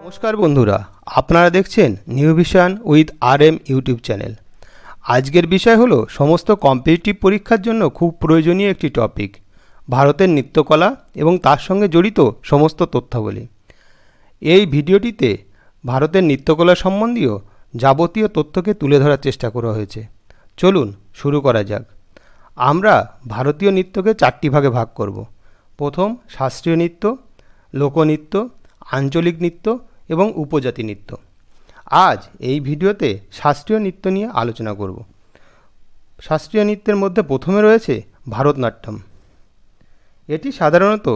নমস্কার বন্ধুরা, আপনারা দেখছেন new vision with RM YouTube channel. আজকের বিষয় হলো সমস্ত কম্পিটিটিভ পরীক্ষার জন্য খুব প্রয়োজনীয় একটি টপিক, ভারতের নৃত্যকলা এবং তার সঙ্গে জড়িত সমস্ত তথ্যাবলী। এই ভিডিওটিতে ভারতের নৃত্যকলা সম্বন্ধীয় যাবতীয় তথ্যকে তুলে ধরার চেষ্টা করা হয়েছে। চলুন শুরু করা যাক। আমরা ভারতীয় নৃত্যকে চারটি ভাগে ভাগ করব। প্রথম শাস্ত্রীয় নৃত্য, লোকনৃত্য, আঞ্চলিক নৃত্য এবং উপজাতি নৃত্য। আজ এই ভিডিওতে শাস্ত্রীয় নৃত্য নিয়ে আলোচনা করব। শাস্ত্রীয় নৃত্যের মধ্যে প্রথমে রয়েছে ভারতনাট্যম। এটি সাধারণত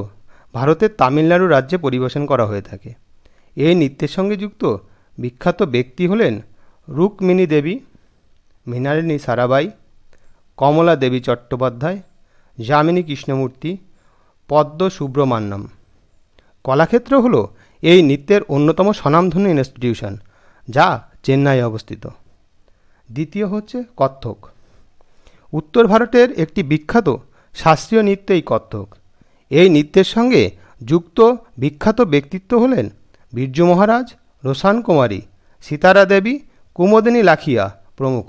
ভারতের তামিলনাড়ু রাজ্যে পরিবেশন করা হয়ে থাকে। এই নৃত্যের সঙ্গে যুক্ত বিখ্যাত ব্যক্তি হলেন রুক্মিণী দেবী, মৃণালিনী সারাবাই, কমলা দেবী চট্টোপাধ্যায়, যামিনী কৃষ্ণমূর্তি, পদ্ম সুব্রহ্মণ্যম। কলাক্ষেত্র হলো এই নৃত্যের অন্যতম স্বনামধন্য ইনস্টিটিউশন, যা চেন্নাই অবস্থিত। দ্বিতীয় হচ্ছে কত্থক। উত্তর ভারতের একটি বিখ্যাত শাস্ত্রীয় নৃত্য এই কত্থক। এই নৃত্যের সঙ্গে যুক্ত বিখ্যাত ব্যক্তিত্ব হলেন বিরজু মহারাজ, রোশন কুমারী, সিতারা দেবী, কুমোদিনী লাখিয়া প্রমুখ।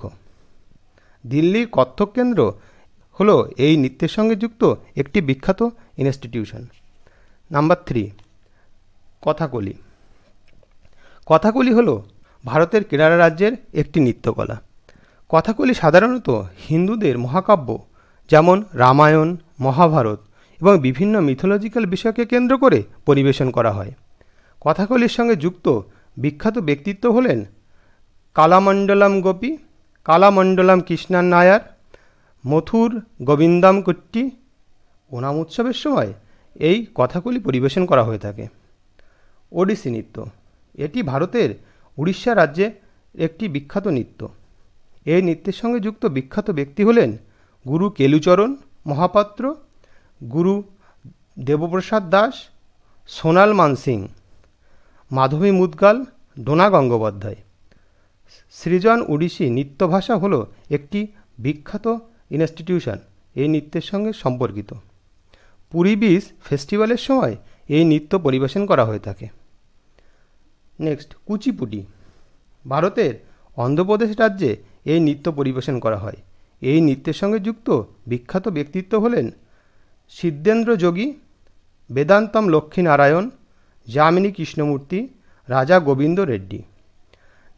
দিল্লির কত্থক কেন্দ্র হলো এই নৃত্যের সঙ্গে যুক্ত একটি বিখ্যাত ইনস্টিটিউশন। নাম্বার 3, কথাকলি। কথাকলি হলো ভারতের কেরালা রাজ্যের একটি নৃত্যকলা। কথাকলি সাধারণত হিন্দুদের মহাকাব্য যেমন রামায়ণ, মহাভারত এবং বিভিন্ন মিথোলজিক্যাল বিষয়কে কেন্দ্র করে পরিবেশন করা হয়। কথাকলির সঙ্গে যুক্ত বিখ্যাত ব্যক্তিত্ব হলেন কালামণ্ডলম গোপী, কালামণ্ডলম কৃষ্ণন নায়ার, মথুর গোবিন্দম কুট্টি। ওনাম উৎসবের সময় এই কথাকলি পরিবেশন করা হয়ে থাকে। ওডিসি নৃত্য, এটি ভারতের উড়িষ্যা রাজ্যে একটি বিখ্যাত নৃত্য। এই নৃত্যের সঙ্গে যুক্ত বিখ্যাত ব্যক্তি হলেন গুরু কেলুচরণ মহাপাত্র, গুরু দেবপ্রসাদ দাস, সোনাল মানসিং, মাধবী মুদগাল, ডোনা গঙ্গোপাধ্যায়। সৃজন ওডিসি নৃত্য ভাষা হলো একটি বিখ্যাত ইনস্টিটিউশন এই নৃত্যের সঙ্গে সম্পর্কিত। পুরী বিচ ফেস্টিভ্যালের সময় এই নৃত্য পরিবেশন করা হয়ে থাকে। নেক্সট, কুচিপুডি। ভারতের অন্ধ্রপ্রদেশ রাজ্যে এই নৃত্য পরিবেশন করা হয়। এই নৃত্যের সঙ্গে যুক্ত বিখ্যাত ব্যক্তিত্ব হলেন সিদ্ধেন্দ্র যোগী, বেদান্তম লক্ষ্মীনারায়ণ, যামিনী কৃষ্ণমূর্তি, রাজা গোবিন্দ রেড্ডি।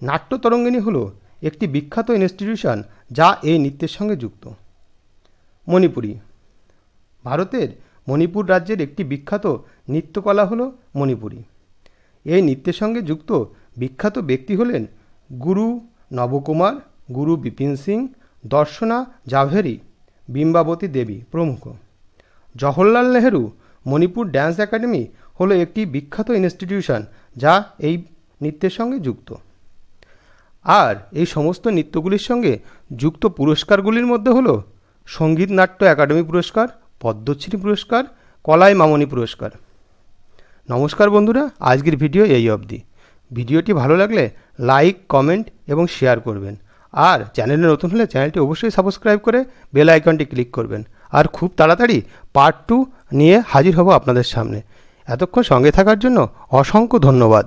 নাট্যতরঙ্গিনী হলো একটি বিখ্যাত ইনস্টিটিউশন যা এই নৃত্যের সঙ্গে যুক্ত। মণিপুরী। ভারতের মণিপুর রাজ্যের একটি বিখ্যাত নৃত্যকলা হলো মণিপুরী। এই নৃত্যের সঙ্গে যুক্ত বিখ্যাত ব্যক্তি হলেন গুরু নবকুমার, গুরু বিপিন সিং, দর্শনা জাভেরি, বিম্বাবতী দেবী প্রমুখ। জওহরলাল নেহেরু মণিপুর ড্যান্স একাডেমি হলো একটি বিখ্যাত ইনস্টিটিউশন যা এই নৃত্যের সঙ্গে যুক্ত। আর এই সমস্ত নৃত্যগুলির সঙ্গে যুক্ত পুরস্কারগুলির মধ্যে হলো সঙ্গীত নাট্য একাডেমি পুরস্কার, পদ্মশ্রী পুরস্কার, কলাই মামনি পুরস্কার। নমস্কার বন্ধুরা, আজকের ভিডিও এই অবধি। ভিডিওটি ভালো লাগলে লাইক, কমেন্ট এবং শেয়ার করবেন। আর চ্যানেলে নতুন হলে চ্যানেলটি অবশ্যই সাবস্ক্রাইব করে বেল আইকনটি ক্লিক করবেন। আর খুব তাড়াতাড়ি পার্ট 2 নিয়ে হাজির হব আপনাদের সামনে। এতক্ষণ সঙ্গে থাকার জন্য অসংখ্য ধন্যবাদ।